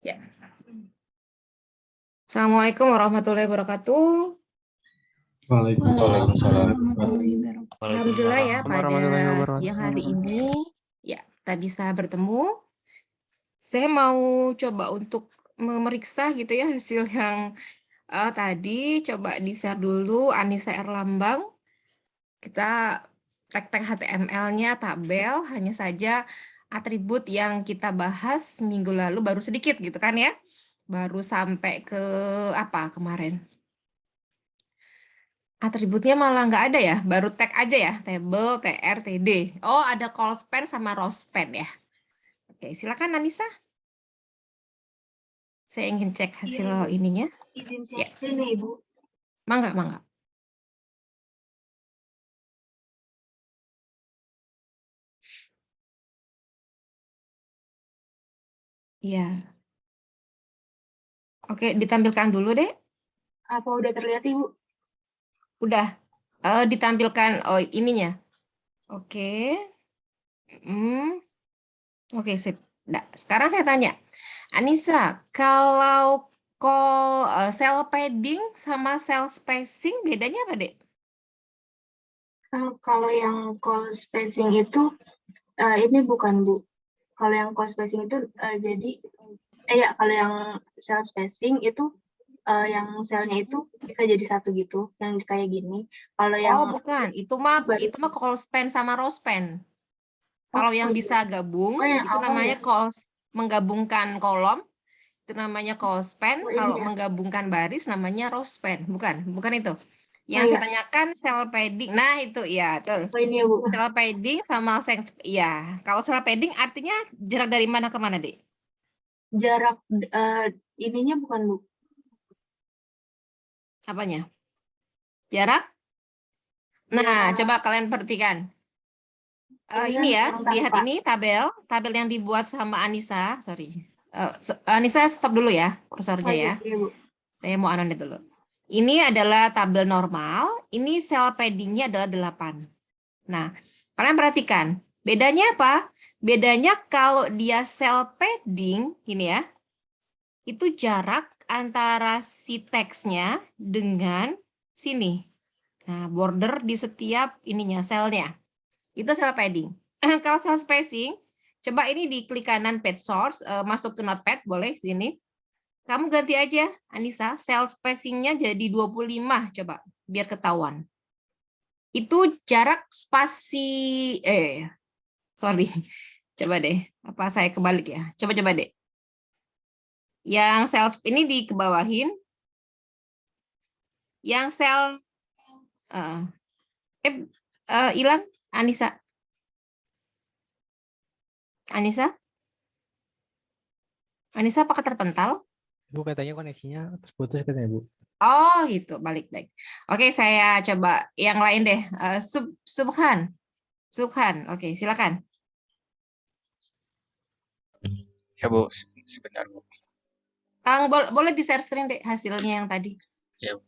Ya. Assalamualaikum warahmatullahi wabarakatuh. Waalaikumsalam. Alhamdulillah ya pada Warahmatullahi siang hari ini ya kita bisa bertemu. Saya mau coba untuk memeriksa gitu ya hasil yang tadi. Coba di-share dulu Anissa Erlambang. Kita tag HTML-nya tabel, hanya saja atribut yang kita bahas minggu lalu baru sedikit gitu kan ya. Baru sampai ke apa kemarin? Atributnya malah nggak ada ya, baru tag aja ya, table, tr, td. Oh, ada call span sama row span ya. Oke, silakan Anissa. Saya ingin cek hasil ininya. Izin Ya. share screen ya, Ibu. Mangga, mangga. Ya. Oke, ditampilkan dulu deh. Apa udah terlihat, Ibu? Udah. Ditampilkan ininya. Oke. Oke, sip. Nah, sekarang saya tanya, Anissa, kalau cell padding sama cell spacing bedanya apa, Dek? Kalau yang call spacing itu, ini bukan, Bu. Kalau yang call spacing itu kalau yang cell spacing itu yang selnya itu bisa jadi satu gitu, yang kayak gini. Kalau yang bukan, itu mah call span sama row span. Kalau yang bisa gabung, yang itu awal namanya ya? menggabungkan kolom, itu namanya call span. Oh, ini Kalau ya? menggabungkan baris namanya row span. Bukan itu. Yang Oh, saya iya. tanyakan cell padding. Nah, itu ya, tuh. Oh, ini ya, Bu. Cell padding sama ya. Kalau cell padding artinya jarak dari mana ke mana, Dek? Jarak ininya bukan, Bu. Apanya? Jarak? Nah, coba kalian perhatikan. Ini ya, lihat ini tabel yang dibuat sama Anissa. Sorry. Anissa stop dulu ya, kursornya ya. Iya, Bu. Saya mau anonim dulu. Ini adalah tabel normal, ini cell padding-nya adalah 8. Nah, kalian perhatikan, bedanya apa? Bedanya kalau dia cell padding, gini ya, itu jarak antara si teksnya dengan sini. Nah, border di setiap ininya, selnya. Itu cell padding. Kalau cell spacing, coba ini di klik kanan page source, masuk ke notepad, boleh sini. Kamu ganti aja, Anissa, cell spacing-nya jadi 25, coba, biar ketahuan. Itu jarak spasi, sorry, coba deh, apa saya kebalik ya, coba deh. Yang sel ini dikebawahin, yang sel, hilang, Anissa. Anissa apakah terpental? Bu, katanya koneksinya terputus katanya, Bu. Oh, gitu. Balik. Oke, saya coba yang lain deh. Subhan. Oke, silakan. Ya, Bu. Sebentar, Bu. Boleh di-share screen deh hasilnya yang tadi. Ya, Bu.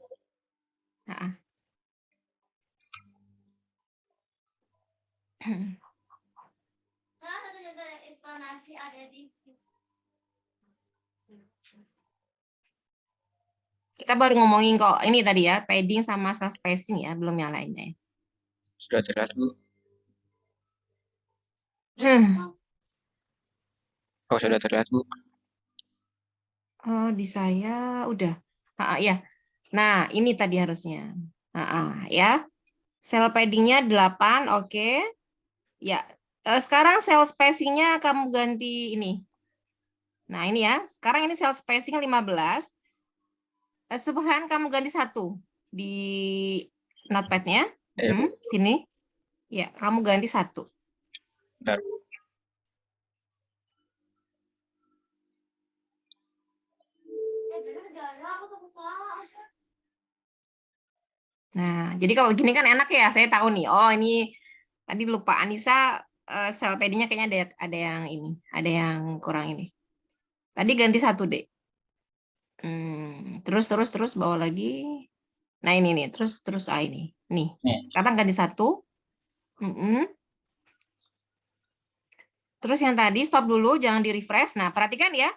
Kita baru ngomongin kok ini tadi ya, padding sama cell spacing ya, belum yang lainnya. Sudah terlihat, Bu? Oh, sudah terlihat, Bu? Oh, di saya udah. Ya. Nah, ini tadi harusnya. Ya. Cell padding-nya 8, oke. Ya. Sekarang cell spacing-nya kamu ganti ini. Nah, ini ya. Sekarang ini cell spacing 15. Subhan kamu ganti 1 di notepad-nya. Ya, Bu. Sini. Ya, kamu ganti 1. Bentar, Bu. Nah, jadi kalau gini kan enak ya. Saya tahu nih. Oh, ini tadi lupa Anissa, sel PD-nya kayaknya ada yang ini, ada yang kurang ini. Tadi ganti 1 deh. Terus bawa lagi. Nah, ini nih, terus ini. Nih. Sekarang ganti 1. Terus yang tadi stop dulu, jangan di refresh. Nah, perhatikan ya.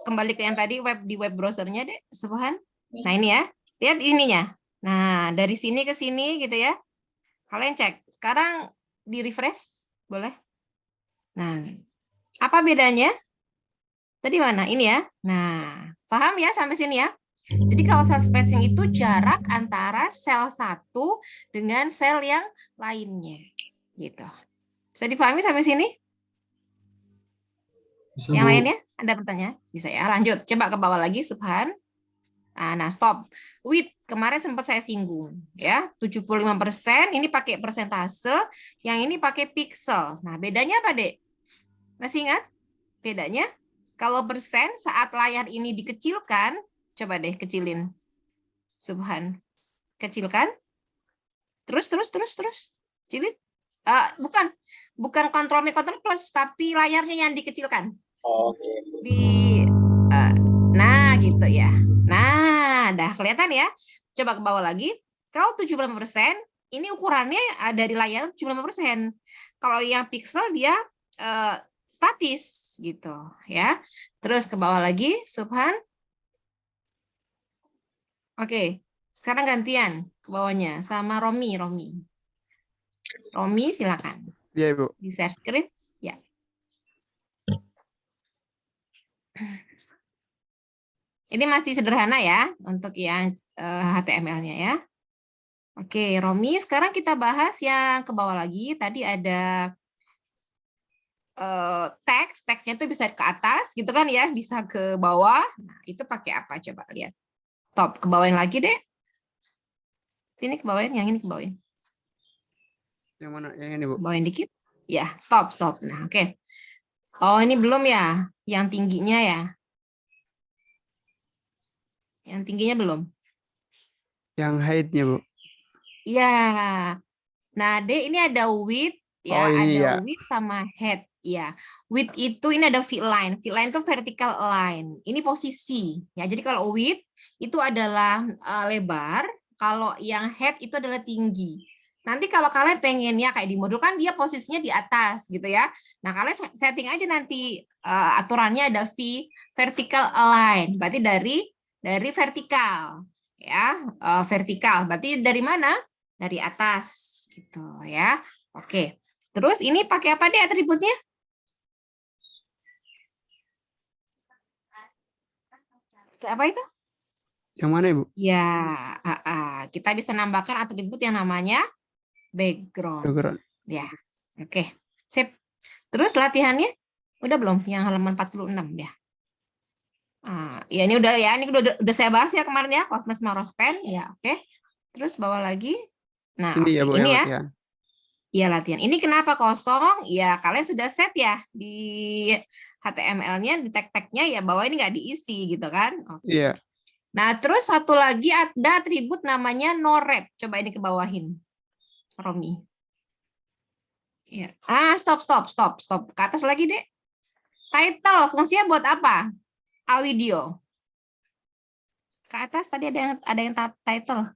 Kembali ke yang tadi di web browsernya deh, Subhan. Nah ini ya, lihat ininya. Nah dari sini ke sini gitu ya. Kalian cek. Sekarang di refresh, boleh? Nah, apa bedanya? Tadi mana? Ini ya. Nah, paham ya sampai sini ya? Jadi kalau cell spacing itu jarak antara sel satu dengan sel yang lainnya. Gitu. Bisa dipahami sampai sini? Bisa, Yang Bu. lainnya? Ada pertanyaan? Bisa ya. Lanjut. Coba ke bawah lagi, Subhan. Nah, stop. Width, kemarin sempat saya singgung. Ya, 75% ini pakai persentase, yang ini pakai pixel. Nah, bedanya apa, Dek? Masih ingat? Bedanya? Kalau persen saat layar ini dikecilkan, coba deh kecilin. Subhan. Kecilkan. Terus. Kecilin. Bukan kontrol plus, tapi layarnya yang dikecilkan. Oke. Nah, gitu ya. Nah, dah kelihatan ya. Coba ke bawah lagi. Kalau 75%, ini ukurannya dari layar 75%. Kalau yang pixel dia statis gitu ya. Terus ke bawah lagi, Subhan. Oke, sekarang gantian ke bawahnya sama Romi. Romi silakan. Iya, Ibu. Di share screen. Ya. Ini masih sederhana ya untuk yang HTML-nya ya. Oke, Romi, sekarang kita bahas yang ke bawah lagi. Tadi ada teksnya itu bisa ke atas gitu kan ya, bisa ke bawah. Nah, itu pakai apa? Coba lihat. Top, ke bawahin lagi deh. Sini ke bawahin, yang ini ke bawahin. Yang mana? Yang ini, Bu. Bawahin dikit. Ya, stop. Nah, oke. Oh, ini belum ya, yang tingginya ya. Yang tingginya belum. Yang height-nya, Bu. Iya. Nah, D ini ada width ya, Oh, ini ada ya. width sama height ya. Width itu ini ada v-line. V-line itu vertical line. Ini posisi ya. Jadi kalau width itu adalah lebar, kalau yang height itu adalah tinggi. Nanti kalau kalian pengennya kayak di modul kan dia posisinya di atas gitu ya. Nah, kalian setting aja nanti aturannya ada vertical line. Berarti dari vertikal ya, vertikal. Berarti dari mana? Dari atas gitu ya. Oke. Terus ini pakai apa deh atributnya? Apa itu? Yang mana, Ibu? Ya, kita bisa nambahkan atribut yang namanya background. Background. Ya. Oke. Sip. Terus latihannya udah belum yang halaman 46 ya? Ya ini udah ya, ini udah saya bahas ya kemarin ya, Cosmos Marospen ya, oke. Terus bawa lagi. Nah, Ini ya, Bu, ini yang ya. latihan. Iya latihan. Ini kenapa kosong? Ya kalian sudah set ya di HTML-nya, di tag-tagnya ya bahwa ini nggak diisi gitu kan? Oke. Iya. Nah terus satu lagi ada atribut namanya no-rep. Coba ini ke bawahin, Romi. Ya. Stop. Ke atas lagi deh. Title fungsinya buat apa? Audio. Ke atas tadi ada yang title.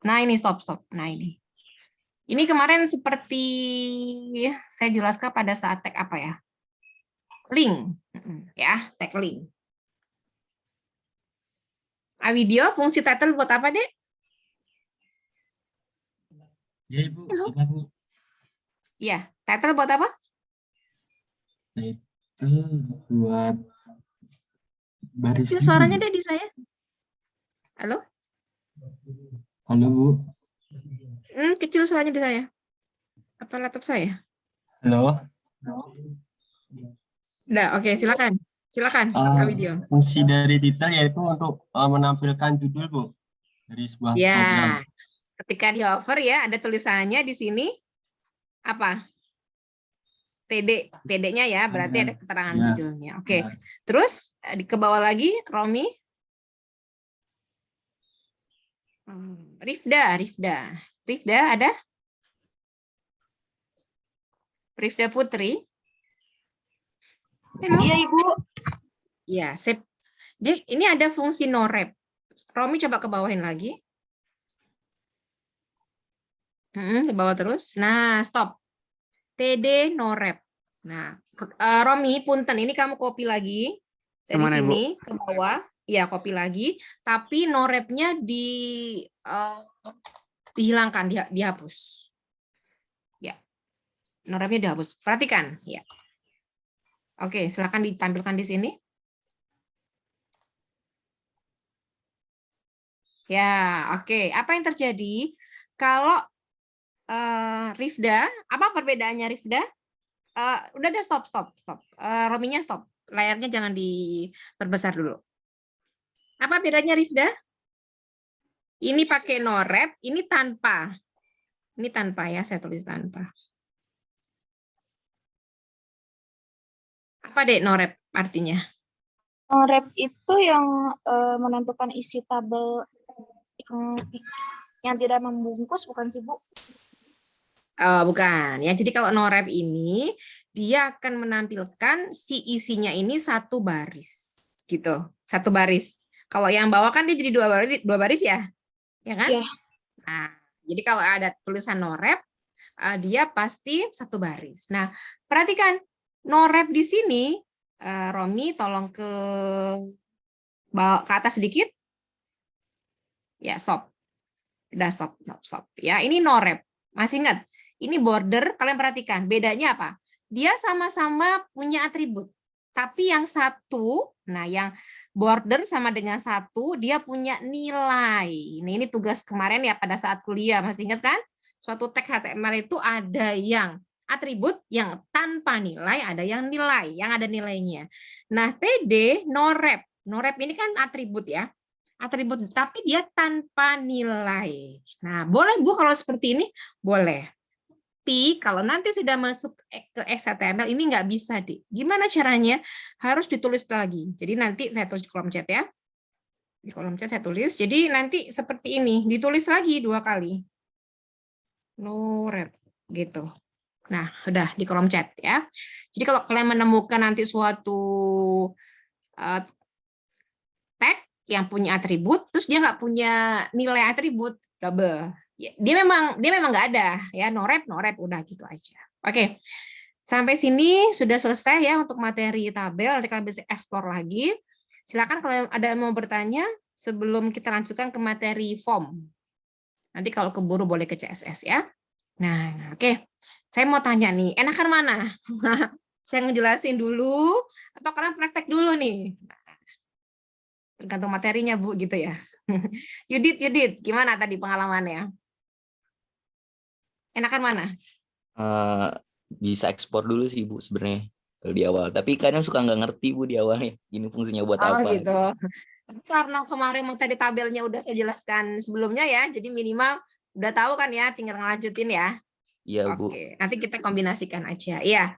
Nah ini stop. Nah ini. Ini kemarin seperti saya jelaskan pada saat tag apa ya? Link. Ya, tag link. Video, fungsi title buat apa, Dek? Ya, Ibu. Halo? Apa, Bu? Iya, title buat apa? Itu buat baris. Kecil suaranya deh di saya. Halo? Halo, Bu. Kecil suaranya di saya. Apa laptop saya? Halo. Udah, oke, silakan. Silakan, video. Fungsi dari title yaitu untuk menampilkan judul, Bu, dari sebuah program. Ya, ketika di hover ya, ada tulisannya di sini. Apa? TD-nya ya, berarti ada keterangan Ya. judulnya. Oke. Terus ke bawah lagi, Romi. Rifda ada? Rifda Putri. Iya, Ibu. Ya, sip. Ini ada fungsi no-rep. Romi coba ke bawahin lagi. Ke bawah terus. Nah, stop. TD no-rep. Nah, Romi, punten, ini kamu copy lagi. Dari Kemana, Ibu? sini ke bawah, ya copy lagi, tapi no rep-nya dihilangkan, dihapus. Ya, no rep-nya dihapus. Perhatikan, ya. Oke, silakan ditampilkan di sini. Ya, oke. Apa yang terjadi kalau Rifda? Apa perbedaannya Rifda? Udah stop. Rominya stop. Layarnya jangan diperbesar dulu. Apa bedanya Rifda? Ini pakai no rep, ini tanpa. Ini tanpa ya, saya tulis tanpa. Apa dek no rep artinya? Rep itu yang menentukan isi tabel yang tidak membungkus, bukan sih, Bu? Bukan ya. Jadi kalau no rep ini dia akan menampilkan si isinya ini satu baris, gitu. Satu baris. Kalau yang bawah kan dia jadi dua baris ya, ya kan? Iya. Nah, jadi kalau ada tulisan no rep, dia pasti satu baris. Nah, perhatikan no rep di sini, Romi tolong ke atas sedikit. Ya, stop. Udah stop. Ya, ini no rep. Masih ingat? Ini border, kalian perhatikan. Bedanya apa? Dia sama-sama punya atribut. Tapi yang satu, nah yang border sama dengan satu, dia punya nilai. Nah, ini tugas kemarin ya pada saat kuliah. Masih ingat kan? Suatu tag HTML itu ada yang atribut, yang tanpa nilai, ada yang nilai, yang ada nilainya. Nah, TD, no rep. No rep ini kan atribut ya. Atribut, tapi dia tanpa nilai. Nah, boleh Bu kalau seperti ini? Boleh. Tapi kalau nanti sudah masuk ke XHTML ini nggak bisa, Dik. Gimana caranya? Harus ditulis lagi. Jadi nanti saya tulis di kolom chat ya. Di kolom chat saya tulis. Jadi nanti seperti ini, ditulis lagi 2 kali. No rep gitu. Nah, udah di kolom chat ya. Jadi kalau kalian menemukan nanti suatu tag yang punya atribut, terus dia nggak punya nilai atribut, double. Dia memang nggak ada ya, no rep udah gitu aja. Oke, sampai sini sudah selesai ya untuk materi tabel. Nanti kalian bisa explore lagi. Silakan kalau ada yang mau bertanya sebelum kita lanjutkan ke materi form. Nanti kalau keburu boleh ke CSS ya. Nah, oke. Saya mau tanya nih, enakan mana? Saya ngejelasin dulu atau kalian praktek dulu nih? Tergantung materinya Bu gitu ya. Yudit, gimana tadi pengalamannya? Enakan mana? Bisa ekspor dulu sih Bu sebenarnya kalau di awal. Tapi kadang suka nggak ngerti Bu di awalnya ini fungsinya buat apa. Gitu. Karena kemarin materi tabelnya udah saya jelaskan sebelumnya ya, jadi minimal udah tahu kan ya, tinggal ngelanjutin ya. Iya Bu. Oke, nanti kita kombinasikan aja. Iya,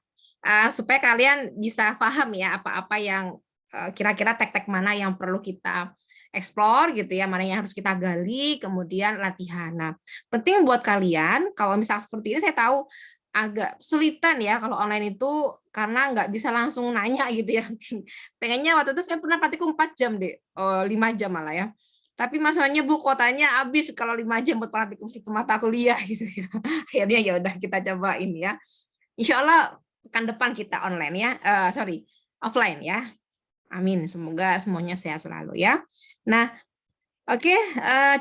supaya kalian bisa paham ya apa-apa yang kira-kira tag-tag mana yang perlu kita explore gitu ya, mana yang harus kita gali, kemudian latihan. Nah, penting buat kalian, kalau misalnya seperti ini saya tahu agak kesulitan ya kalau online itu karena nggak bisa langsung nanya gitu ya. Pengennya waktu itu saya pernah praktikum 4 jam deh, 5 jam malah ya. Tapi masalahnya Bu kuotanya habis kalau 5 jam buat praktikum satu mata kuliah gitu ya. Akhirnya ya udah kita cobain ya. Insya Allah pekan depan kita online ya, offline ya. Amin. Semoga semuanya sehat selalu ya. Nah, oke,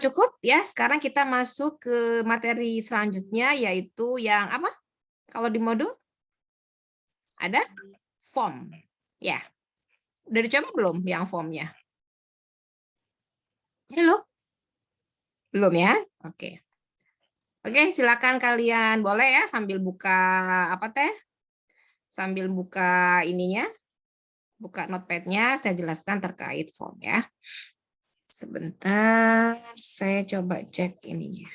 cukup ya. Sekarang kita masuk ke materi selanjutnya yaitu yang apa? Kalau di modul ada form. Ya. Udah dicoba belum yang formnya? Halo? Belum ya? Oke. Oke, silakan kalian boleh ya sambil buka apa teh? Sambil buka ininya. Buka notepad-nya, saya jelaskan terkait form ya. Sebentar, saya coba cek ininya.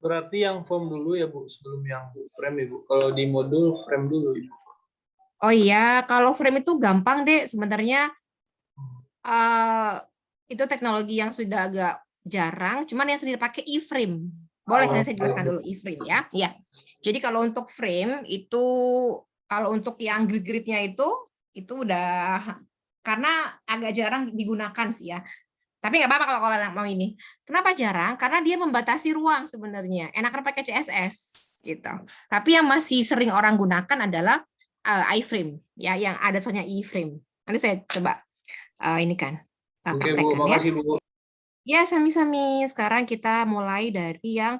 Berarti yang form dulu ya Bu, sebelum yang frame ya Bu. Kalau di modul frame dulu ya. Oh iya, kalau frame itu gampang deh sebenarnya. Itu teknologi yang sudah agak jarang, cuman yang sering dipakai iframe. Boleh saya jelaskan dulu iframe ya. Ya. Jadi kalau untuk frame itu, kalau untuk yang grid-gridnya itu udah karena agak jarang digunakan sih ya. Tapi nggak apa-apa kalau kalian mau ini. Kenapa jarang? Karena dia membatasi ruang sebenarnya. Enakan pakai CSS gitu. Tapi yang masih sering orang gunakan adalah iframe ya, yang ada soalnya iframe. Nanti saya coba. ini kan Oke, Bu. praktekkan ya. Makasih, Bu. Ya, sami-sami. Sekarang kita mulai dari yang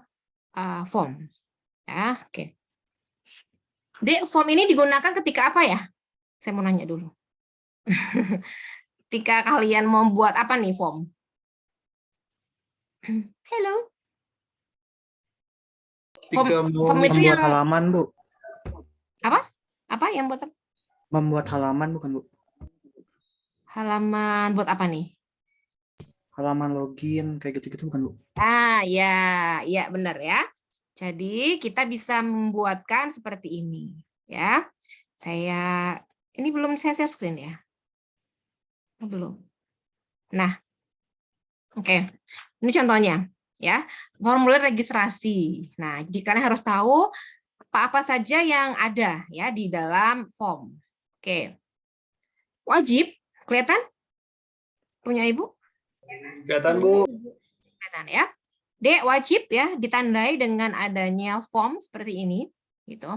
form. Ya, oke. Dek, form ini digunakan ketika apa ya? Saya mau nanya dulu. Ketika kalian mau buat apa nih form? Hello. Ketika mau Form itu Membuat yang halaman, Bu. apa? Apa yang buat Membuat halaman bukan, Bu? halaman buat apa nih? Halaman login kayak gitu-gitu bukan, Bu? Ya benar ya. Jadi kita bisa membuatkan seperti ini ya. Ini belum saya share screen ya? Belum. Nah, oke. Ini contohnya ya. Formulir registrasi. Nah, jadi kalian harus tahu apa-apa saja yang ada ya di dalam form. Oke. Wajib kelihatan? Punya Ibu? kelihatan, Bu. Kelihatan ya. Dek, wajib ya ditandai dengan adanya form seperti ini gitu.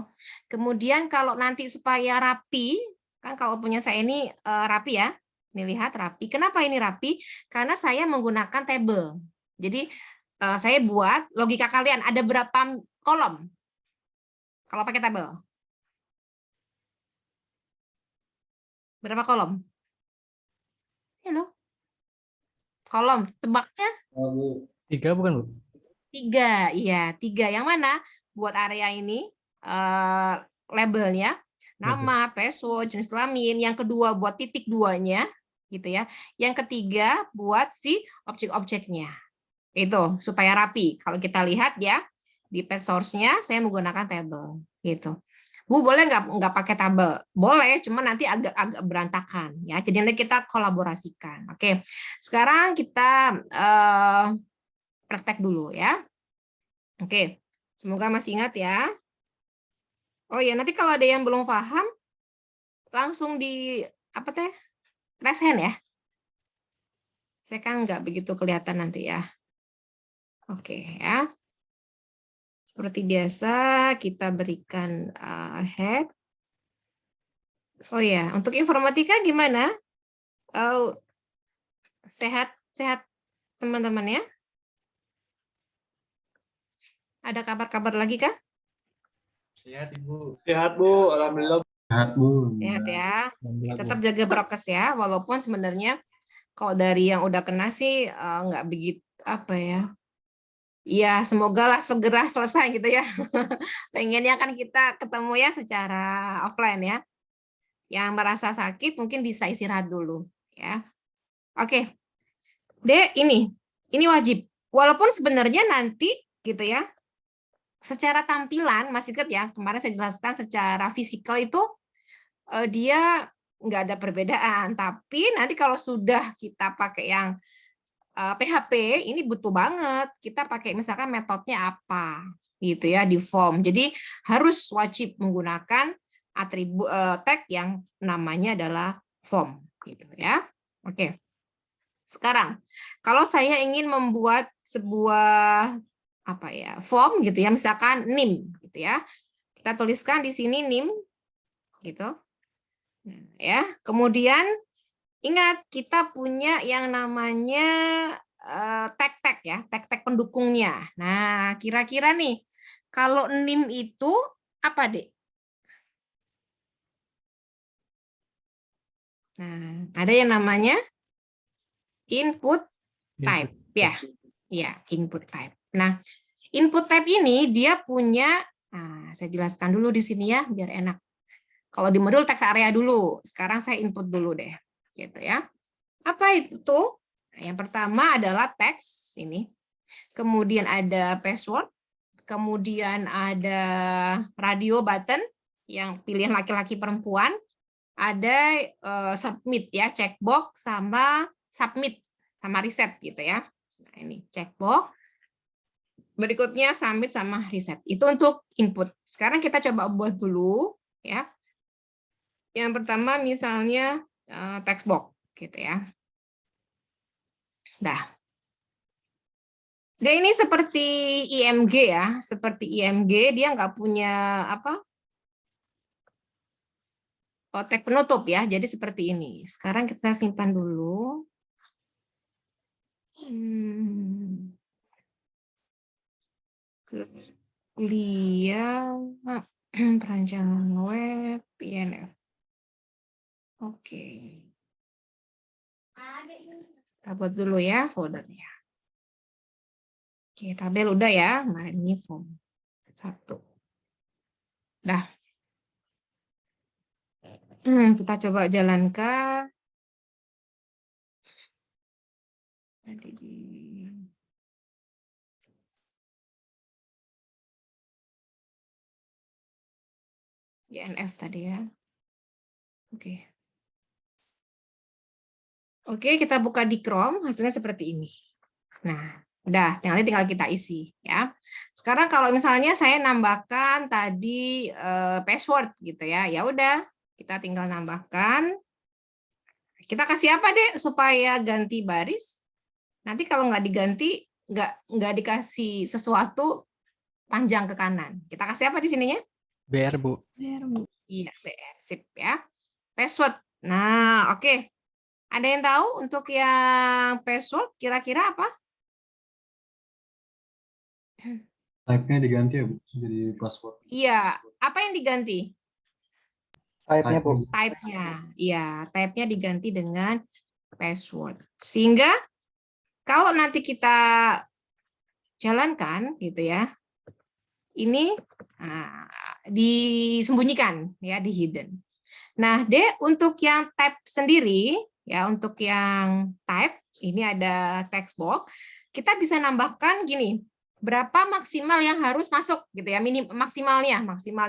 Kemudian kalau nanti supaya rapi, kan kalau punya saya ini rapi ya. Ini lihat rapi. Kenapa ini rapi? Karena saya menggunakan table. Jadi saya buat logika kalian ada berapa kolom kalau pakai tabel? Berapa kolom? Halo? Kolom. Tebaknya? 3 bukan, Bu? 3. Iya, 3. Yang mana? Buat area ini labelnya nama, password, jenis kelamin. Yang kedua buat titik 2-nya gitu ya. Yang ketiga buat si objek-objeknya. Itu supaya rapi. Kalau kita lihat ya di page source-nya saya menggunakan table gitu. Bu, boleh nggak pakai tabel? Boleh, cuma nanti agak berantakan ya. Jadi nanti kita kolaborasikan. Oke. Sekarang kita praktek dulu ya. Oke. Semoga masih ingat ya. Oh ya, nanti kalau ada yang belum paham langsung di raise hand ya. Saya kan nggak begitu kelihatan nanti ya. Oke ya. Seperti biasa kita berikan head. Oh ya, untuk informatika gimana? Sehat teman-teman ya? Ada kabar-kabar lagi kah? Sehat, Ibu. Sehat, Bu. Alhamdulillah. Sehat, Bu. Sehat ya. Alhamdulillah, Bu. Tetap jaga prokes ya, walaupun sebenarnya kalau dari yang udah kena sih nggak begitu ya. Ya, semoga lah segera selesai gitu ya. Pengennya kan kita ketemu ya secara offline ya. Yang merasa sakit mungkin bisa istirahat dulu ya. Oke. Dek, ini wajib. Walaupun sebenarnya nanti gitu ya. Secara tampilan, masih ingat ya, kemarin saya jelaskan secara fisikal itu dia nggak ada perbedaan. Tapi nanti kalau sudah kita pakai yang PHP, ini butuh banget. Kita pakai misalkan metodenya apa gitu ya di form. Jadi harus wajib menggunakan atribut tag yang namanya adalah form gitu ya. Oke. Sekarang kalau saya ingin membuat sebuah form gitu ya, misalkan NIM gitu ya. Kita tuliskan di sini NIM gitu. Ya, kemudian ingat kita punya yang namanya tag-tag ya, tag-tag pendukungnya. Nah, kira-kira nih kalau NIM itu apa, Dek? Nah, ada yang namanya input type ya. Ya, input type. Nah, input type ini dia punya, saya jelaskan dulu di sini ya biar enak. Kalau di modul teks area dulu, sekarang saya input dulu deh, gitu ya. Apa itu? Yang pertama adalah teks ini, kemudian ada password, kemudian ada radio button yang pilihan laki-laki perempuan, ada submit ya, checkbox sama submit sama reset gitu ya. Nah, ini checkbox. Berikutnya submit sama reset. Itu untuk input. Sekarang kita coba buat dulu ya. Yang pertama misalnya text box gitu ya. Nah. Dan ini seperti IMG ya, seperti IMG dia nggak punya tag penutup ya. Jadi seperti ini. Sekarang kita simpan dulu. Kuliah perancangan web INF. Oke. Kita buat dulu ya foldernya. Oke, tabel udah ya. Nah, ini form 1. Dah. Kita coba jalankan. Tadi di INF tadi ya. Oke. Oke, kita buka di Chrome, hasilnya seperti ini. Nah, udah, tinggal kita isi ya. Sekarang kalau misalnya saya nambahkan tadi password gitu ya, ya udah, kita tinggal nambahkan. Kita kasih apa deh supaya ganti baris? Nanti kalau nggak diganti, nggak dikasih sesuatu panjang ke kanan. Kita kasih apa di sininya? BR, Bu. BR, Bu. Iya, BR, sip ya. Password. Nah, oke. Ada yang tahu untuk yang password kira-kira apa? Type-nya diganti ya, Bu, jadi password. Iya, apa yang diganti? Type-nya, Bu. Type-nya. Iya, type-nya diganti dengan password. Sehingga kalau nanti kita jalankan gitu ya, ini disembunyikan ya, di hidden. Nah, D untuk yang type sendiri ya, untuk yang type ini ada text box, kita bisa nambahkan gini, berapa maksimal yang harus masuk gitu ya, maksimal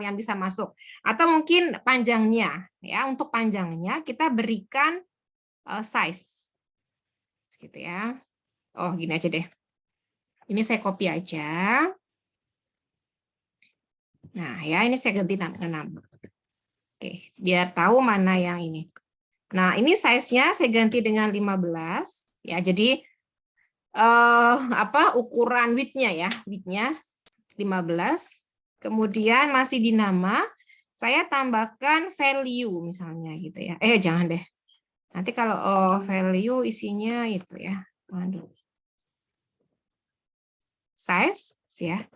yang bisa masuk, atau mungkin panjangnya ya. Untuk panjangnya kita berikan size gitu ya. Oh, gini aja deh. Ini saya copy aja. Nah, ya ini saya ganti nama. Oke, biar tahu mana yang ini. Nah, ini size-nya saya ganti dengan 15 ya. Jadi ukuran width-nya ya, width-nya 15. Kemudian masih di nama, saya tambahkan value misalnya gitu ya. Jangan deh. Nanti kalau value isinya itu ya. Aduh. Size ya.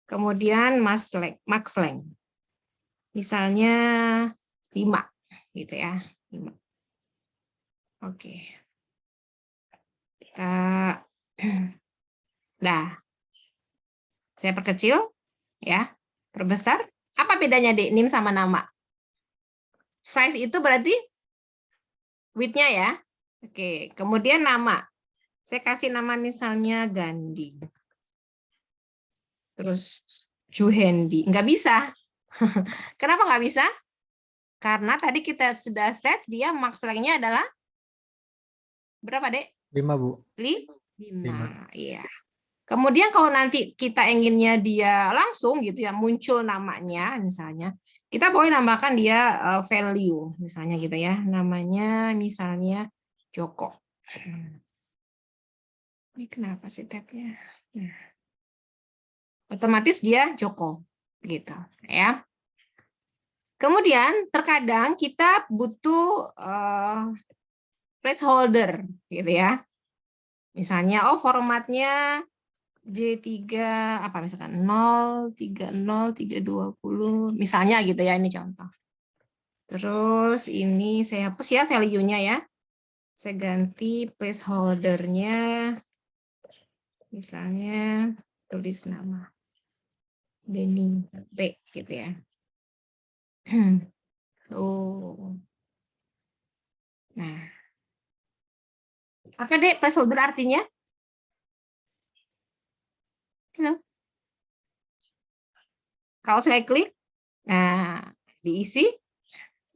Kemudian max length. Misalnya 5 gitu ya. 5. Oke. Nah, saya perkecil ya, perbesar. Apa bedanya nim sama nama? Size itu berarti width-nya ya. Oke, kemudian nama. Saya kasih nama misalnya Gandhi. Terus Juhendi. Nggak bisa. Kenapa nggak bisa? Karena tadi kita sudah set dia max length-nya adalah berapa, Dek? 5, Bu. 5. Iya. Kemudian kalau nanti kita inginnya dia langsung gitu ya, muncul namanya misalnya, kita boleh nambahkan dia value misalnya gitu ya. Namanya misalnya Joko. Ini kenapa sih tab-nya? Nah. Otomatis dia Joko gitu ya. Kemudian terkadang kita butuh placeholder gitu ya. Misalnya formatnya J3 apa misalkan 0, 30, 320 misalnya gitu ya, ini contoh. Terus ini saya hapus ya value-nya ya. Saya ganti placeholder-nya misalnya tulis nama Denny B gitu ya. Nah, apa deh placeholder artinya? Kalau saya klik, nah diisi,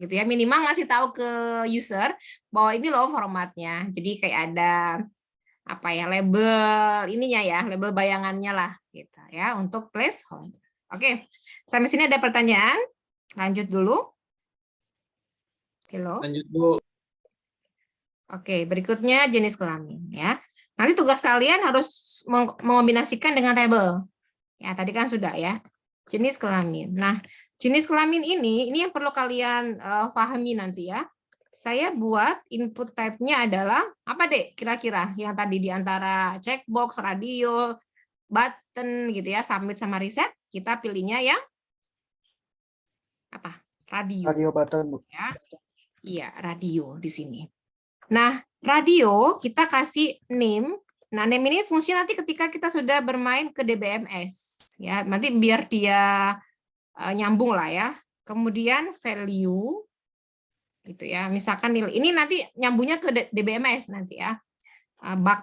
gitu ya. Minimal ngasih tahu ke user bahwa ini loh formatnya. Jadi kayak ada apa ya, label ininya ya, label bayangannya lah, gitu ya, untuk placeholder. Oke, sampai sini ada pertanyaan? Lanjut dulu. Halo. Lanjut, Bu. Oke, berikutnya jenis kelamin ya. Nanti tugas kalian harus mengombinasikan dengan tabel. Ya, tadi kan sudah ya. Jenis kelamin. Nah, Jenis kelamin ini yang perlu kalian pahami nanti ya. Saya buat input type-nya adalah apa dek kira-kira yang tadi di antara checkbox, radio, button gitu ya, submit sama reset, kita pilihnya yang apa? Radio. Radio button, Bu. Ya. Iya, radio di sini. Nah, radio kita kasih name. Nah, name ini fungsi nanti ketika kita sudah bermain ke DBMS ya, nanti biar dia nyambung lah ya. Kemudian value gitu ya. Misalkan nilai ini nanti nyambungnya ke DBMS nanti ya. Bug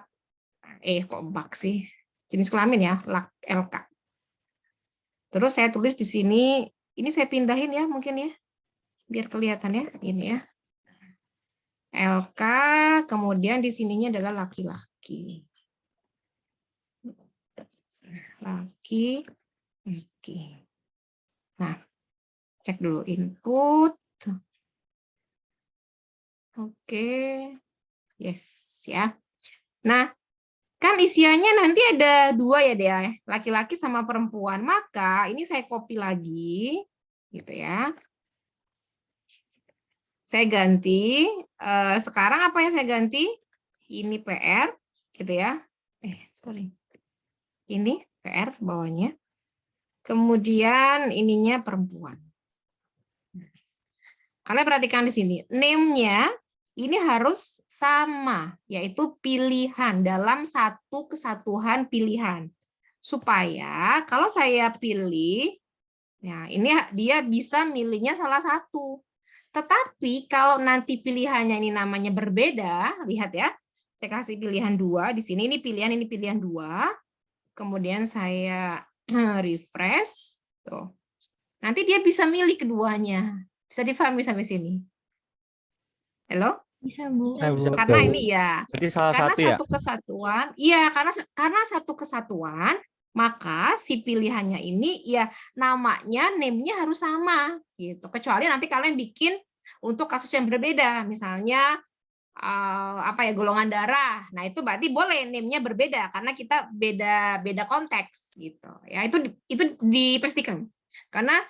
kok bug sih? Jenis kelamin ya, LK. Terus saya tulis di sini, ini saya pindahin ya mungkin ya. Biar kelihatan ya, ini ya. LK, kemudian di sininya adalah laki-laki. Laki-laki. Nah, cek dulu input. Oke. Yes, ya. Nah, kan isiannya nanti ada 2 ya, Dea. Laki-laki sama perempuan. Maka ini saya copy lagi, gitu ya. Saya ganti, sekarang apa yang saya ganti? Ini PR, gitu ya. Sorry. Ini PR bawahnya. Kemudian ininya perempuan. Kalian perhatikan di sini, name-nya ini harus sama, yaitu pilihan dalam satu kesatuan pilihan. Supaya kalau saya pilih, ya ini dia bisa milihnya salah satu. Tetapi kalau nanti pilihannya ini namanya berbeda, lihat ya, saya kasih pilihan 2 di sini, ini pilihan 2. Kemudian saya refresh, tuh. Nanti dia bisa milih keduanya. Bisa difahami sampai sini? Halo? Bisa, Bu. Karena ini ya, Berarti salah karena satu ya? satu kesatuan, iya karena satu kesatuan, maka si pilihannya ini ya namanya, name-nya harus sama gitu. Kecuali nanti kalian bikin untuk kasus yang berbeda, misalnya golongan darah. Nah, itu berarti boleh name-nya berbeda karena kita beda konteks gitu. Ya, itu dipastikan. Karena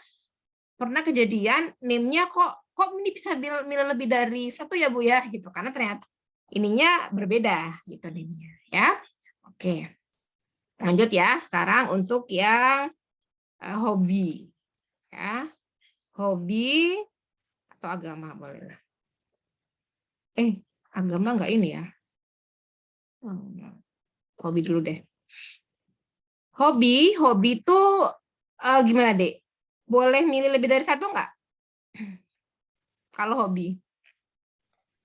pernah kejadian name-nya kok ini bisa milih lebih dari 1 ya Bu ya gitu, karena ternyata ininya berbeda gitu name-nya ya. Oke. Lanjut ya, sekarang untuk yang hobi ya. Hobi atau agama boleh. Agama enggak ini ya. Hobi dulu deh. Hobi itu gimana, Dek? Boleh milih lebih dari 1 enggak? Kalau hobi.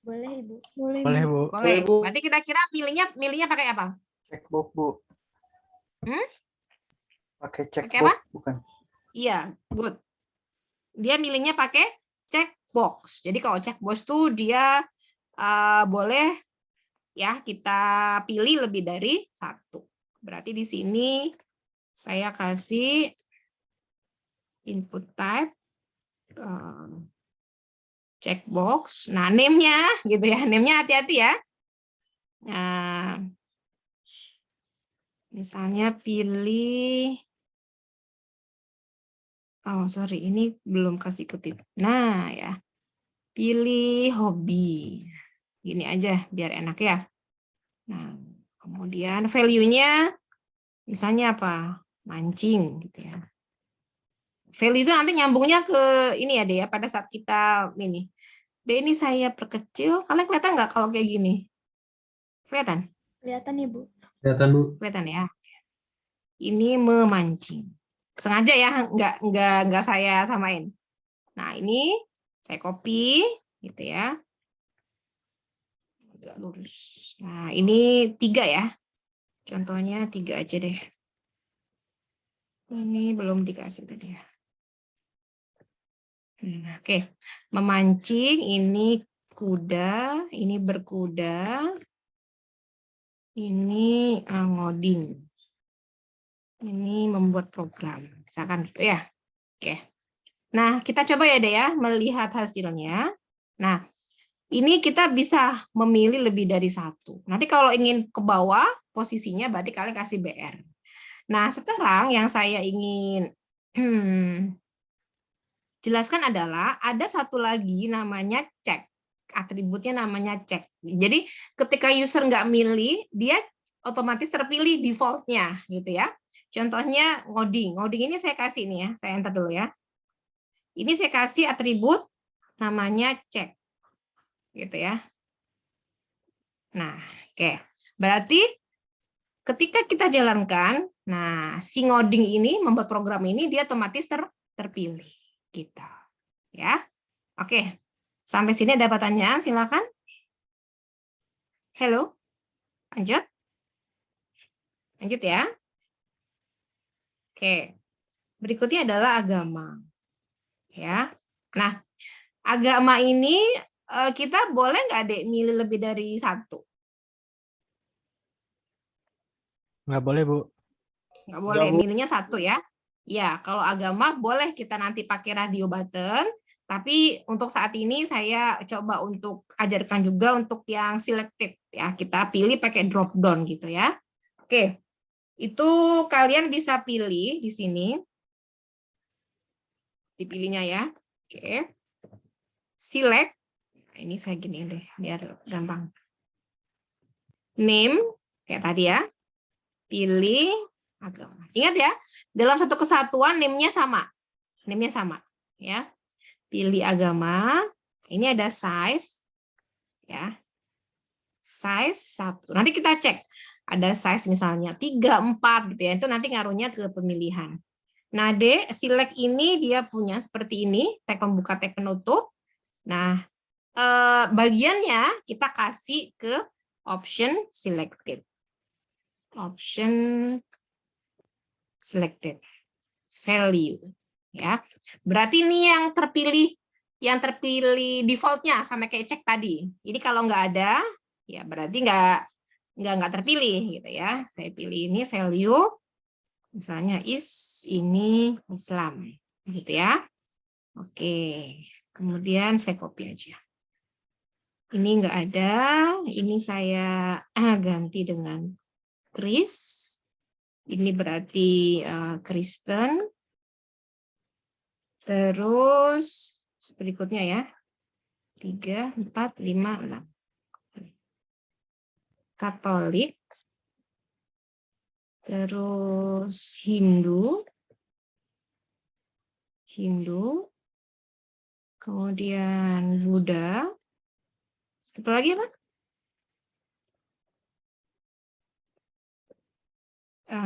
Boleh, Ibu. Boleh, Bu. Boleh. Berarti kira-kira milihnya pakai apa? Checkbox, Bu. Pakai Pakai apa? checkbox, bukan? Iya, good. Dia milihnya pakai checkbox. Jadi kalau checkbox tuh dia boleh ya kita pilih lebih dari 1. Berarti di sini saya kasih input type checkbox. Nah, name-nya gitu ya. Name-nya hati-hati ya. Nah, misalnya pilih sorry, ini belum kasih kutip. Nah, ya. Pilih hobi. Gini aja biar enak ya. Nah, kemudian value-nya misalnya apa? Mancing gitu ya. Value itu nanti nyambungnya ke ini ya, Deh, ya, pada saat kita ini. Deh, ini saya perkecil. Kalian kelihatan nggak kalau kayak gini? Kelihatan? Kelihatan, Ibu. Kelihatan, Bu. Kelihatan ya. Ini memancing. Sengaja ya, nggak saya samain. Nah, ini saya copy gitu ya. Agak lurus. Nah, ini 3 ya. Contohnya 3 aja deh. Ini belum dikasih tadi ya. Oke. Memancing, ini kuda, ini berkuda. Ini ngoding. Ini membuat program. Misalkan gitu ya. Oke. Nah, kita coba ya, Deh, ya, melihat hasilnya. Nah, ini kita bisa memilih lebih dari 1. Nanti kalau ingin ke bawah posisinya berarti kalian kasih BR. Nah, sekarang yang saya ingin jelaskan adalah ada satu lagi namanya cek. Atributnya namanya cek. Jadi ketika user nggak milih, dia otomatis terpilih default-nya gitu ya. Contohnya ngoding. Ngoding ini saya kasih nih ya, saya enter dulu ya. Ini saya kasih atribut namanya cek. Gitu ya. Nah, oke. Berarti ketika kita jalankan, nah si ngoding ini membuat program ini dia otomatis terpilih gitu. Ya. Oke. Sampai sini ada pertanyaan, silakan. Halo. Lanjut. Lanjut ya. Oke. Berikutnya adalah agama. Ya. Nah, agama ini kita boleh nggak, Dek, milih lebih dari satu? Nggak boleh, Bu. Nggak boleh, milihnya satu ya. Ya, kalau agama boleh kita nanti pakai radio button, tapi untuk saat ini saya coba untuk ajarkan juga untuk yang selected ya. Kita pilih pakai drop down gitu ya. Oke. Itu kalian bisa pilih di sini. Dipilihnya ya. Oke. Select. Nah, ini saya gini deh biar gampang. Name kayak tadi ya. Pilih agama. Ingat ya, dalam satu kesatuan name-nya sama. Name-nya sama ya. Pilih agama, ini ada size, ya, size 1. Nanti kita cek, ada size misalnya 3, 4 gitu ya, itu nanti ngaruhnya ke pemilihan. Nah, D, select ini dia punya seperti ini, tag pembuka, tag penutup. Nah, bagiannya kita kasih ke option selected. Option selected, value. Ya, berarti ini yang terpilih defaultnya sama kayak cek tadi. Jadi kalau nggak ada, ya berarti nggak terpilih gitu ya. Saya pilih ini value, misalnya ini Islam, gitu ya. Oke, kemudian saya copy aja. Ini nggak ada, ini saya ganti dengan Kris. Ini berarti Kristen. Terus berikutnya ya, 3, 4, 5, 6. Katolik, terus Hindu, kemudian Buddha, apa lagi apa?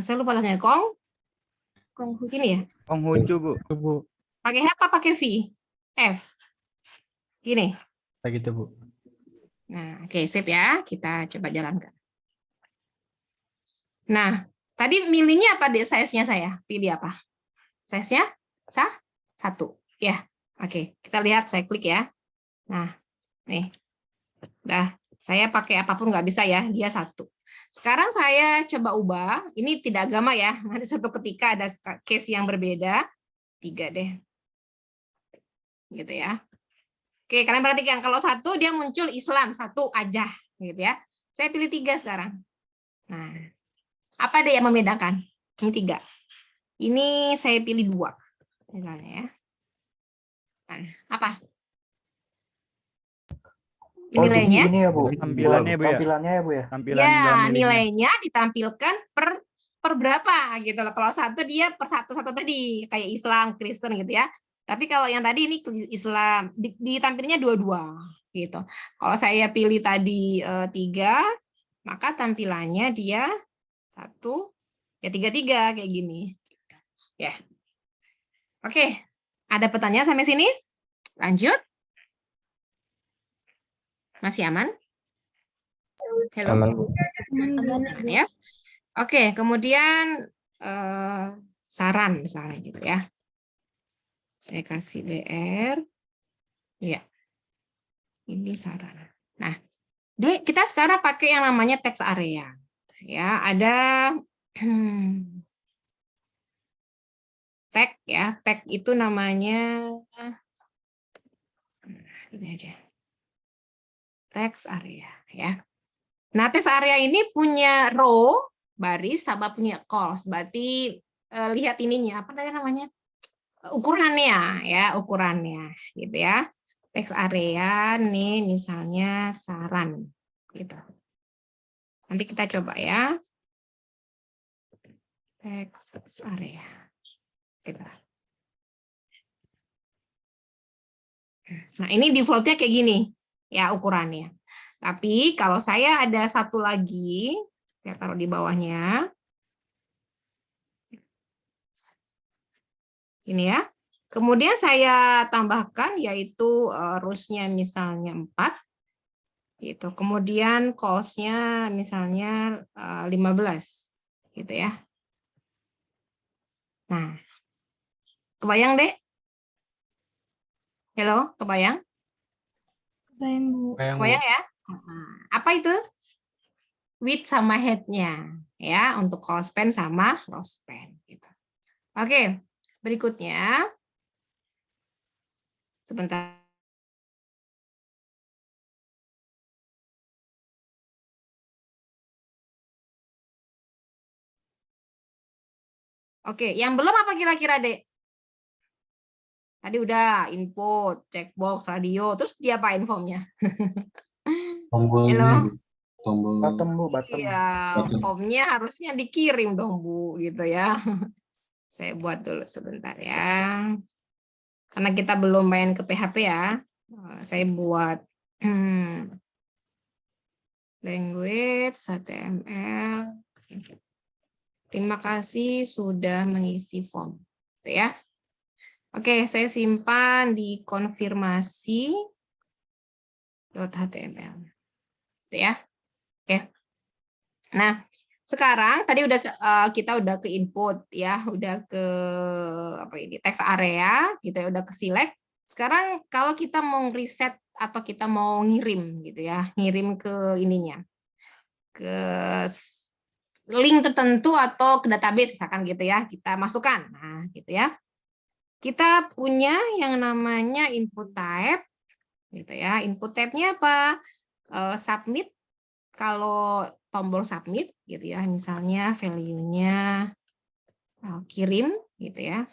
Saya lupa tanya, Konghucu ini ya? Konghucu, Bu. Pakai H apa pakai V? F. Gini. Kayak gitu, Bu. Nah, oke, sip ya. Kita coba jalankan. Nah, tadi milihnya apa, Dek, size-nya saya? Pilih apa? Size-nya? 1. Ya, oke. Kita lihat, saya klik ya. Nah, nih. Udah, saya pakai apapun nggak bisa ya, dia 1. Sekarang saya coba ubah. Ini tidak agama ya. Nanti suatu ketika ada case yang berbeda. 3 deh. Gitu ya. Oke, kalian perhatikan kalau 1 dia muncul Islam 1 aja gitu ya. Saya pilih 3 sekarang. Nah, apa deh yang membedakan? Ini 3. Ini saya pilih 2 misalnya ya. Nah, apa? Nilainya? Ini ya, Bu. Tampilannya, Bu, ya? Tampilannya ya, Bu ya. Tampilan Ya, dalam milihnya. nilainya ditampilkan per berapa gitu loh. Kalau 1 dia per 1 tadi kayak Islam, Kristen gitu ya. Tapi kalau yang tadi ini Islam ditampilnya 2 gitu. Kalau saya pilih tadi 3, maka tampilannya dia 1 ya 3 kayak gini. Ya. Oke. Ada pertanyaan sampai sini? Lanjut. Masih aman? Halo. Aman, Bu. Aman ya. Oke, kemudian saran misalnya gitu ya. Saya kasih DR. Ya. Ini saran. Nah, kita sekarang pakai yang namanya text area. Ya, ada tag ya. Tag itu namanya ini aja. Text area ya. Nah, text area ini punya row, baris, sama punya columns. Berarti lihat ininya, apa namanya? ukurannya ya, ukurannya gitu ya. Teks area nih misalnya saran gitu. Nanti kita coba ya. Teks area. Gitu. Nah, ini defaultnya kayak gini ya ukurannya. Tapi kalau saya ada satu lagi, saya taruh di bawahnya. Ini ya. Kemudian saya tambahkan yaitu rows-nya misalnya 4. Gitu. Kemudian calls-nya misalnya 15. Gitu ya. Nah, kebayang, Dek? Halo, kebayang? Kebayang, Bu. Bayang, Bu. Kebayang ya? Nah, apa itu? Width sama height-nya ya, untuk call span sama row span gitu. Oke, berikutnya sebentar. Oke, yang belum apa kira-kira, Dek? Tadi udah input, checkbox, radio, terus diapain formnya? Tombol Halo? ini, Bu. Tombol Bottom, Bu, bottom. Iya, button. formnya harusnya dikirim dong, Bu, gitu ya. Saya buat dulu sebentar ya. Karena kita belum main ke PHP ya. Saya buat language, HTML. Terima kasih sudah mengisi form. Gitu ya. Oke, saya simpan di konfirmasi .html. Gitu ya. Oke. Nah, sekarang tadi udah kita udah ke input ya, udah ke apa ini text area gitu ya, udah ke select. Sekarang kalau kita mau reset atau kita mau ngirim gitu ya, ngirim ke ininya. Ke link tertentu atau ke database misalkan gitu ya, kita masukkan. Nah, gitu ya. Kita punya yang namanya input type gitu ya. Input type-nya apa? Submit. Kalau tombol submit gitu ya, misalnya value-nya kirim gitu ya.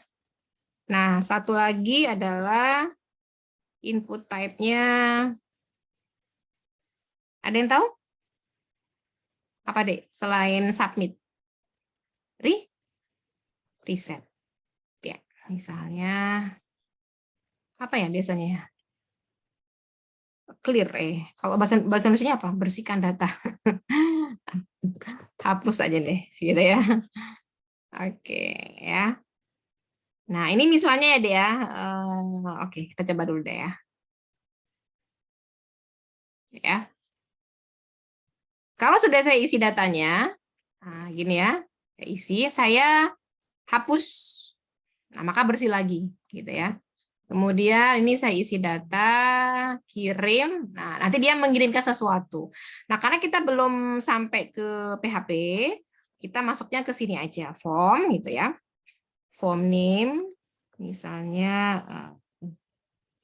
Nah, satu lagi adalah input type-nya. Ada yang tahu? Apa, Dek? Selain submit. Reset. Ya, misalnya apa ya biasanya ya? Clear Kalau bahasa Indonesia apa? Bersihkan data. Hapus aja deh, gitu ya. Oke, ya. Nah, ini misalnya ya, deh ya. Oke, kita coba dulu deh ya. Ya. Kalau sudah saya isi datanya, nah, gini ya, saya hapus. Nah, maka bersih lagi, gitu ya. Kemudian ini saya isi data, kirim. Nah, nanti dia mengirimkan sesuatu. Nah, karena kita belum sampai ke PHP, kita masuknya ke sini aja, form gitu ya. Form name, misalnya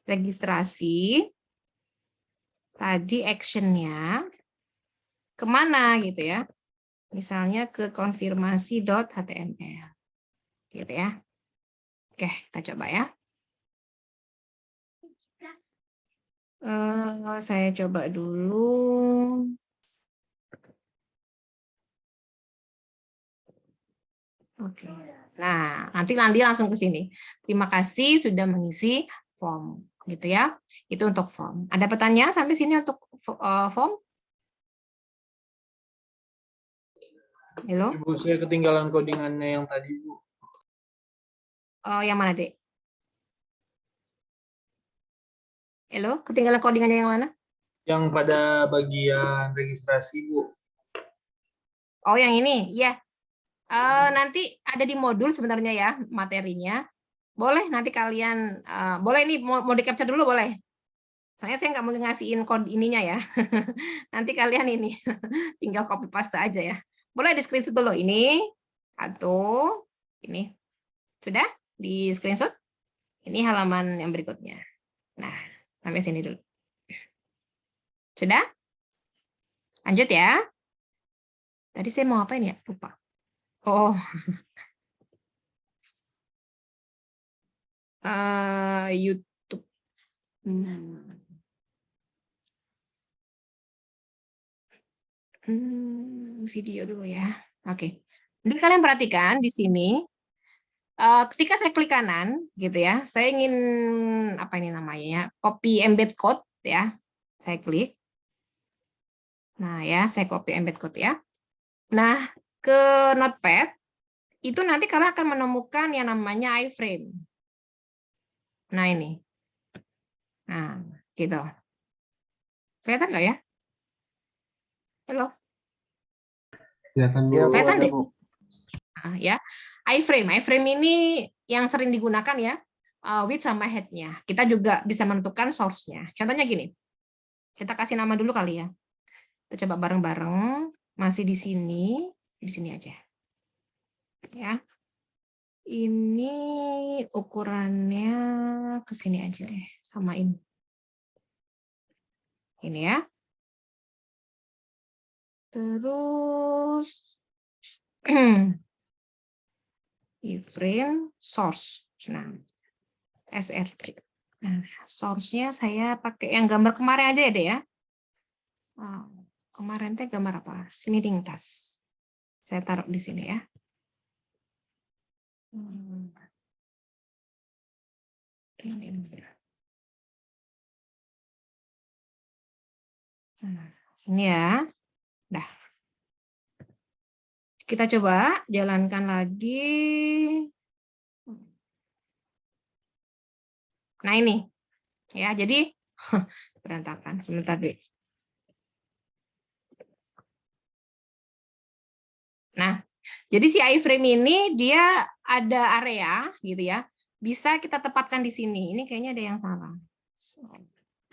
registrasi. Tadi action-nya kemana gitu ya. Misalnya ke konfirmasi.html. Gitu ya. Oke, kita coba ya. Saya coba dulu. Oke. Nah, nanti langsung ke sini. Terima kasih sudah mengisi form, gitu ya. Itu untuk form. Ada pertanyaan sampai sini untuk form? Halo? Ibu, saya ketinggalan codingannya yang tadi, Bu. Yang mana, Dek? Halo? Ketinggalan codingannya yang mana? Yang pada bagian registrasi, Bu. Oh, yang ini, ya. Nanti ada di modul sebenarnya ya materinya. Boleh nanti kalian, boleh ini mau di capture dulu boleh. Saya nggak mau ngasihin kode ininya ya. Nanti kalian ini tinggal copy paste aja ya. Boleh di screenshot dulu ini atau ini sudah di screenshot. Ini halaman yang berikutnya. Nah, sampai sini dulu. Sudah? Lanjut ya. Tadi saya mau apain ya? Lupa. Oh. YouTube. Video dulu ya. Oke. Jadi kalian perhatikan di sini. Ketika saya klik kanan, gitu ya, saya ingin apa ini namanya ya, copy embed code ya, saya klik. Nah ya, saya copy embed code ya. Nah ke Notepad itu nanti kalian akan menemukan yang namanya iframe. Nah ini, nah gitu. Kelihatan nggak ya? Halo. Kelihatan Bu. Iya, Bu, Kelihatan ada, deh. Bu. Nah, ya, iframe ini yang sering digunakan ya, width sama height-nya. Kita juga bisa menentukan source-nya. Contohnya gini, kita kasih nama dulu kali ya. Kita coba bareng-bareng, masih di sini aja. Ya, ini ukurannya ke sini aja deh, samain. Ini ya. Terus iframe source. Nah, SRC. Nah, source-nya saya pakai yang gambar kemarin aja ya, Dek ya. Kemarin teh gambar apa? Smithing task. Saya taruh di sini ya. Nah, ini ya. Dah. Kita coba jalankan lagi. Nah ini, ya jadi berantakan. Sebentar deh. Nah, jadi si iframe ini dia ada area gitu ya. Bisa kita tempatkan di sini. Ini kayaknya ada yang salah.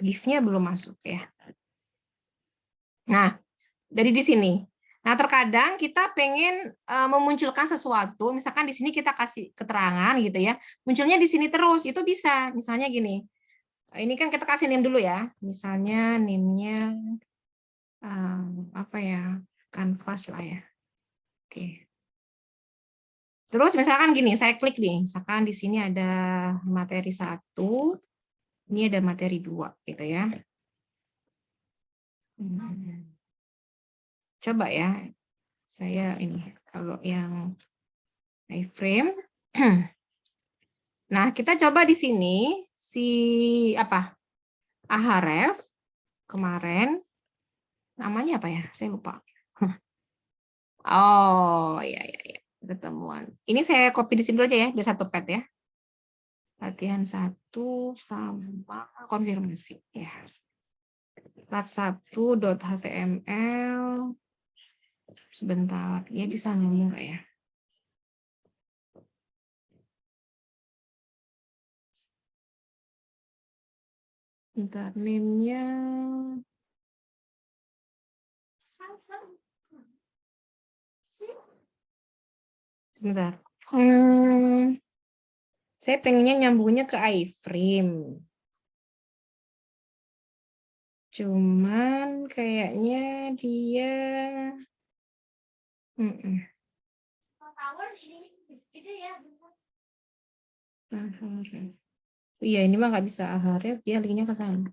GIF-nya belum masuk ya. Nah, dari di sini. Nah, terkadang kita pengen memunculkan sesuatu, misalkan di sini kita kasih keterangan gitu ya, munculnya di sini terus, itu bisa. Misalnya gini, ini kan kita kasih name dulu ya, misalnya name-nya apa ya, canvas lah ya. Oke. Terus misalkan gini, saya klik nih, misalkan di sini ada materi 1, ini ada materi 2 gitu ya. Coba ya, saya ini kalau yang iframe. Nah, kita coba di sini si apa? Ahref kemarin namanya apa ya? Saya lupa. Oh, ya ketemuan. Ini saya copy di sini dulu aja ya, biar satu pad ya. Latihan 1 sama konfirmasi ya. lat1.html. Sebentar, ya bisa ngomong nggak ya? Bentar, name-nya. Sebentar. Saya pengennya nyambungnya ke iframe. Cuman kayaknya dia iya, ini mah nggak bisa Ahref, dia linknya ke sana.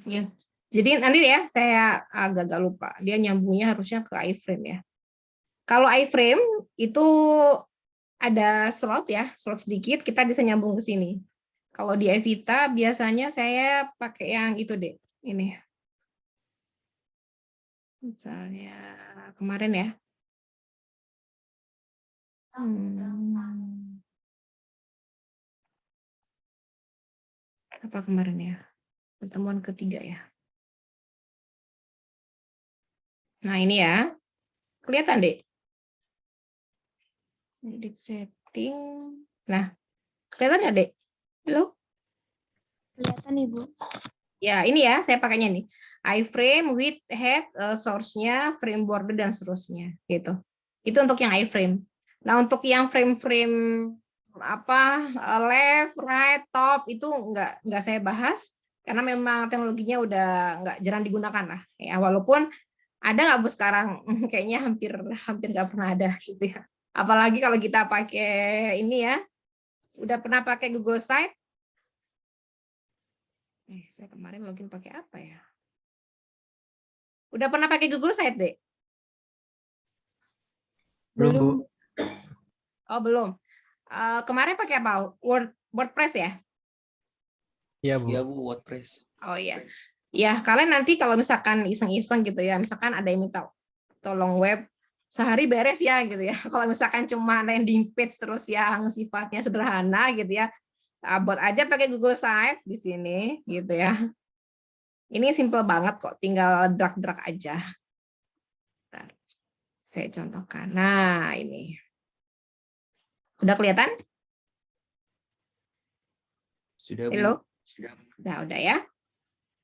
Ya. Jadi nanti ya saya agak lupa. Dia nyambungnya harusnya ke iframe ya. Kalau iframe itu ada slot ya, slot sedikit kita bisa nyambung ke sini. Kalau di Evita biasanya saya pakai yang itu deh, ini. Misalnya kemarin ya. Apa kemarin ya? Pertemuan ketiga ya. Nah ini ya, kelihatan deh. Edit setting. Nah, kelihatan nggak deh? Halo? Kelihatan Ibu. Ya ini ya, saya pakainya nih. iframe, width, head, source-nya, frame border dan seterusnya. Gitu. Itu untuk yang iframe. Nah untuk yang frame-frame apa left, right, top itu nggak saya bahas karena memang teknologinya udah nggak jarang digunakan lah. Ya walaupun Ada nggak Bu sekarang? Kayaknya hampir nggak pernah ada gitu ya. Apalagi kalau kita pakai ini ya. Udah pernah pakai Google Site? Saya kemarin login pakai apa ya? Udah pernah pakai Google Site, Dek? Belum, Bu. Oh, belum. Kemarin pakai apa? WordPress ya? Iya, Bu. Iya Bu, WordPress. Oh iya. Ya, kalian nanti kalau misalkan iseng-iseng gitu ya, misalkan ada yang minta tolong web sehari beres ya gitu ya. Kalau misalkan cuma landing page terus yang sifatnya sederhana gitu ya, buat aja pakai Google Site di sini gitu ya. Ini simple banget kok, tinggal drag-drag aja. Bentar, saya contohkan. Nah, ini. Sudah kelihatan? Sudah Bu. Halo? Udah ya.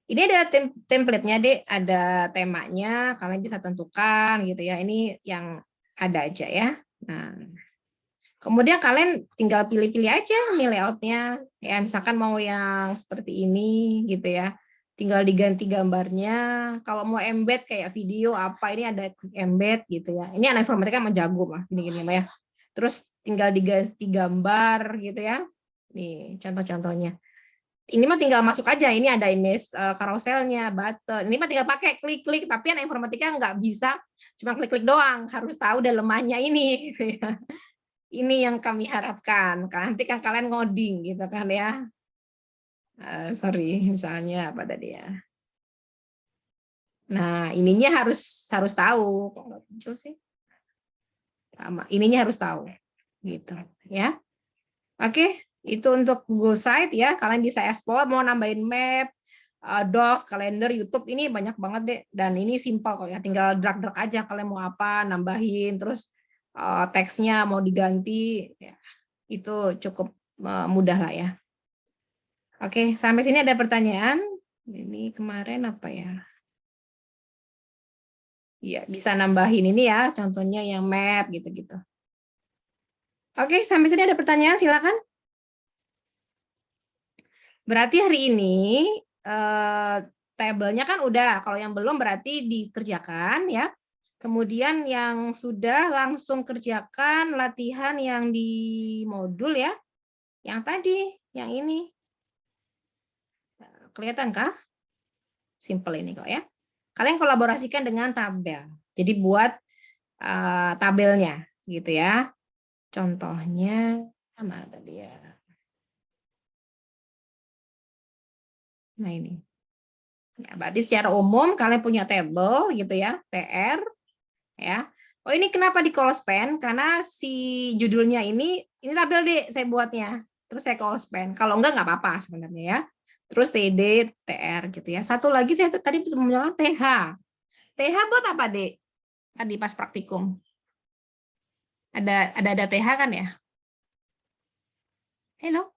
Ini ada template-nya, Dek, ada temanya, kalian bisa tentukan gitu ya. Ini yang ada aja ya. Nah, kemudian kalian tinggal pilih-pilih aja nih layout-nya. Ya, misalkan mau yang seperti ini gitu ya. Tinggal diganti gambarnya. Kalau mau embed kayak video apa, ini ada embed gitu ya. Ini anak informatika mau jago mah, gini-gini ya. Terus tinggal diganti gambar gitu ya. Nih contoh-contohnya. Ini mah tinggal masuk aja, ini ada image carouselnya, button. Ini mah tinggal pakai klik-klik, tapi anak informatika nggak bisa cuma klik-klik doang, harus tahu dalemannya ini. Gitu ya. Ini yang kami harapkan. Nanti kan kalian ngoding gitu kan ya. Sorry, misalnya apa tadi ya. Nah, ininya harus tahu. Kok nggak muncul sih? Sama, ininya harus tahu. Gitu ya. Oke. Itu untuk Google Site ya, kalian bisa ekspor, mau nambahin map, Docs, kalender, YouTube, ini banyak banget deh. Dan ini simpel kok ya, tinggal drag-drag aja kalian mau apa, nambahin, terus teksnya mau diganti, ya, itu cukup mudah lah ya. Oke, sampai sini ada pertanyaan? Ini kemarin apa ya? Iya, bisa nambahin ini ya, contohnya yang map gitu-gitu. Oke, sampai sini ada pertanyaan, silakan. Berarti hari ini tabelnya kan udah, kalau yang belum berarti dikerjakan ya. Kemudian yang sudah langsung kerjakan latihan yang di modul ya. Yang tadi, yang ini. Kelihatan kah? Simple ini kok ya. Kalian kolaborasikan dengan tabel. Jadi buat tabelnya gitu ya. Contohnya mana tadi ya? Nah ini. Ya, berarti secara umum kalian punya table gitu ya, TR ya. Oh ini kenapa di call span? Karena si judulnya ini tabel deh saya buatnya. Terus saya call span. Kalau enggak apa-apa sebenarnya ya. Terus TD, TR gitu ya. Satu lagi saya tadi bilang TH. TH buat apa, Dek? Tadi pas praktikum. Ada TH kan ya? Halo.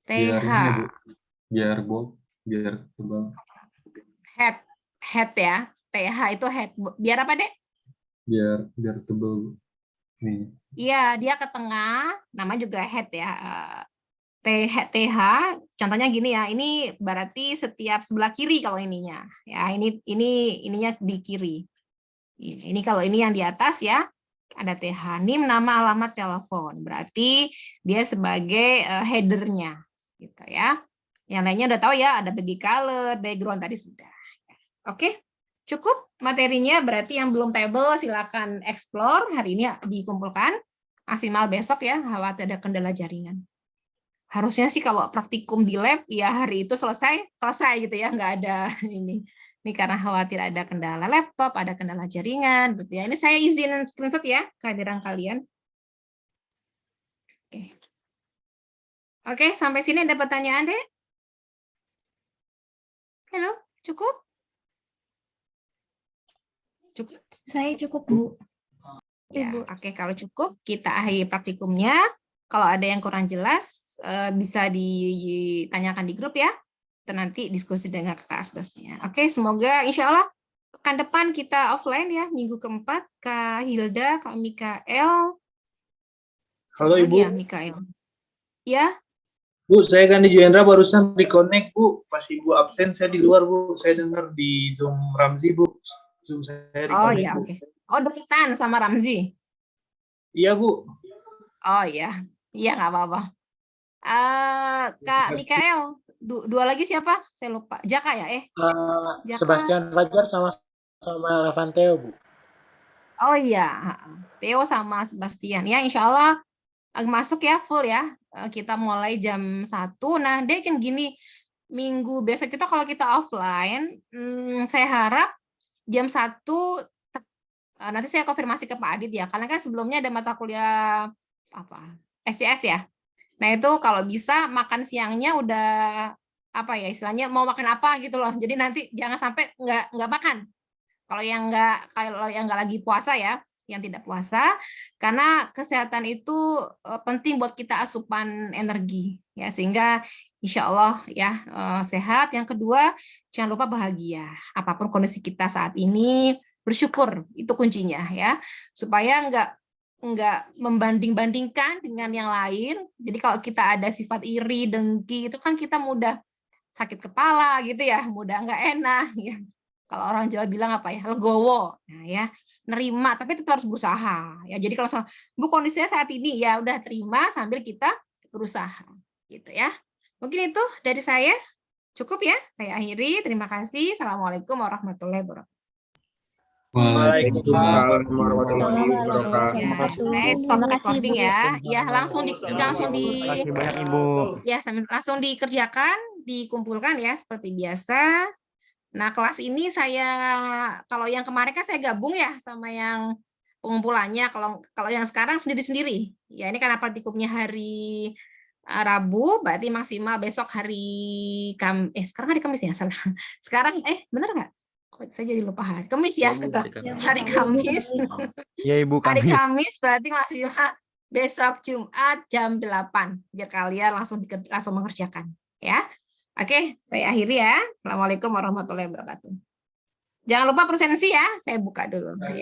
TH. Biar bold, biar tebal. Head ya. TH itu head. Biar apa, Dek? Biar tebal. Nih. Iya, dia ke tengah. Nama juga head ya. TH, contohnya gini ya. Ini berarti setiap sebelah kiri kalau ininya. Ya, ininya di kiri. Ini kalau ini yang di atas ya. Ada TH, NIM, nama, alamat, telepon. Berarti dia sebagai headernya, gitu ya. Yang lainnya udah tahu ya, ada bagi color, background tadi sudah. Oke, cukup materinya. Berarti yang belum table silakan explore. Hari ini dikumpulkan. Maksimal besok ya, khawatir ada kendala jaringan. Harusnya sih kalau praktikum di lab ya hari itu selesai gitu ya, nggak ada ini. Ini karena khawatir ada kendala laptop, ada kendala jaringan, gitu ya. Ini saya izin screenshot ya kehadiran kalian. Oke, sampai sini ada pertanyaan deh? Halo, cukup? Cukup. Saya cukup, Bu. Ya, oke, kalau cukup kita akhiri praktikumnya. Kalau ada yang kurang jelas bisa ditanyakan di grup ya. Kita nanti diskusi dengan kakak asdosnya. Oke, semoga insya Allah pekan depan kita offline ya, minggu keempat. Kak Hilda, Kak Mikael. Halo Ibu. Ya, Mikael. Ya. Bu, saya kan di Juendra barusan reconnect, Bu. Pas Ibu absen, saya di luar, Bu. Saya dengar di Zoom Ramzi, Bu. Zoom saya Oh reconnect, iya, Bu. oke. Oh, deketan sama Ramzi. Iya, Bu. Oh iya, iya nggak apa-apa. Kak Mikael, dua lagi siapa? Saya lupa. Jaka ya? Jaka. Sebastian Fajar sama Levanteo, Bu. Oh iya, Theo sama Sebastian. Ya, insya Allah masuk ya, full ya. Kita mulai jam 1. Nah, dia kan gini, minggu besok kita kalau kita offline, saya harap jam 1, nanti saya konfirmasi ke Pak Adit ya, karena kan sebelumnya ada mata kuliah apa SCS ya. Nah itu kalau bisa makan siangnya udah apa ya istilahnya mau makan apa gitu loh. Jadi nanti jangan sampai nggak makan. Kalau yang nggak lagi puasa ya, yang tidak puasa, karena kesehatan itu penting buat kita asupan energi ya sehingga insya Allah ya sehat. Yang kedua jangan lupa bahagia apapun kondisi kita saat ini, bersyukur itu kuncinya ya supaya nggak membanding-bandingkan dengan yang lain. Jadi kalau kita ada sifat iri, dengki itu kan kita mudah sakit kepala gitu ya, mudah nggak enak ya. Kalau orang Jawa bilang apa ya, legowo. Nah ya, nerima tapi tetap harus berusaha. Ya, jadi kalau Bu kondisinya saat ini ya udah terima sambil kita berusaha gitu ya. Mungkin itu dari saya. Cukup ya, saya akhiri. Terima kasih. Assalamualaikum warahmatullahi wabarakatuh. Waalaikumsalam warahmatullahi Ya, saya stop recording ya. Ya, langsung Terima kasih banyak Ibu. ya langsung dikerjakan, dikumpulkan ya seperti biasa. Nah, kelas ini saya kalau yang kemarin kan saya gabung ya sama yang pengumpulannya. Kalau yang sekarang sendiri-sendiri. Ya, ini karena praktikumnya hari Rabu, berarti maksimal besok hari sekarang hari Kamis ya. Sekarang bener nggak? Kok saya jadi lupa hari. Kamis ya, hari Kamis. Ya Ibu Hari kami. Kamis berarti maksimal besok Jumat jam 8. Biar kalian langsung mengerjakan ya. Oke, saya akhiri ya. Assalamualaikum warahmatullahi wabarakatuh. Jangan lupa presensi ya. Saya buka dulu.